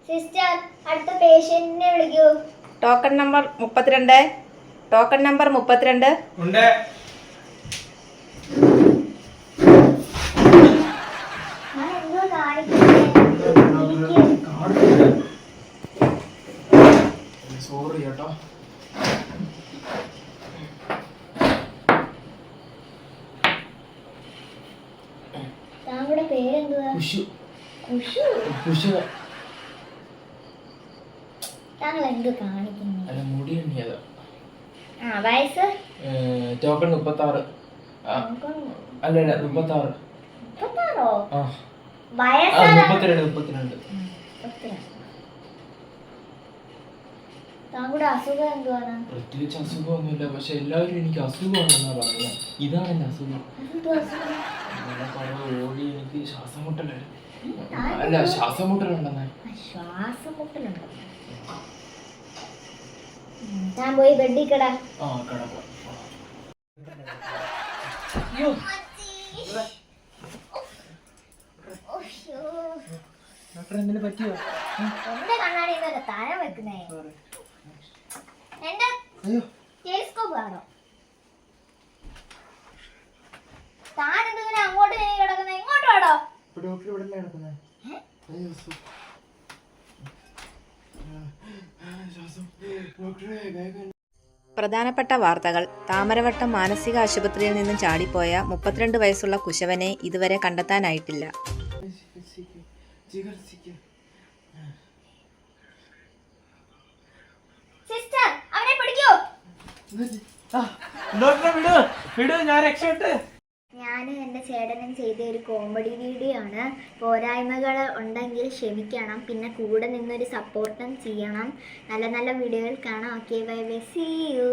Sister അടുത്ത പേഷ്യന്റിനെ വിളിക്കൂ. Token number 32. Token number 32 ഉണ്ട്. ഞാൻ എന്തോ കാണിക്കുന്നത്? സോറി കേട്ടോ. താങ്കളുടെ പേരെന്തുവാ? കുശു. കുശു. കുശു. താങ്കൾ എന്ത് കാണിക്കുന്നു? അല്ല മുടി എണ്ണിയതാ. വയസ്സ്? ടോക്കൺ 36. അല്ല 36. 36ഓ? ആ വയസ്സ് 32. താങ്കളുടെ അസുഖം എന്തുവാണ്? പ്രത്യേകിച്ച് അസുഖമൊന്നുമില്ല, പക്ഷെ എല്ലാവരും എനിക്ക് അസുഖമാണെന്നാ പറയുന്നത്. ഇതാണ് എന്റെ അസുഖം. ഓടി എനിക്ക് ശ്വാസം മുട്ടലായിരുന്നു. അല്ല ശ്വാസം മുട്ടലുണ്ടെന്നേ. ശ്വാസമുട്ടലുണ്ടോ? ഞാൻ പോയി ബെഡിൽ കിട. ആ കിടക്കാം. എന്തിനു പറ്റിയോ? എന്റെ കണ്ണാടി താഴെ വെക്കുന്നേ. എന്റെ ടെലിസ്കോപ്പ് കാണോ? താൻ എന്തിനാ അങ്ങോട്ട് കിടക്കുന്നേ? ഇങ്ങോട്ട് വാടോ. ഡോക്ടർ ഇവിടെ കിടക്കുന്നേ. പ്രധാനപ്പെട്ട വാർത്തകൾ. താമരവട്ടം മാനസിക ആശുപത്രിയിൽ നിന്നും ചാടിപ്പോയ 32 വയസ്സുള്ള കുശവനെ ഇതുവരെ കണ്ടെത്താനായിട്ടില്ല. സിസ്റ്റർ അവനെ പിടിക്കൂ. ഞാൻ രക്ഷപ്പെട്ട്. ഞാനും എൻ്റെ ചേട്ടനും ചെയ്ത ഒരു കോമഡി വീഡിയോ ആണ്. പോരായ്മകൾ ഉണ്ടെങ്കിൽ ക്ഷമിക്കണം. പിന്നെ കൂടെ നിന്നൊരു സപ്പോർട്ടും ചെയ്യണം. നല്ല നല്ല വീഡിയോകൾ കാണാം. Okay bye bye, see U.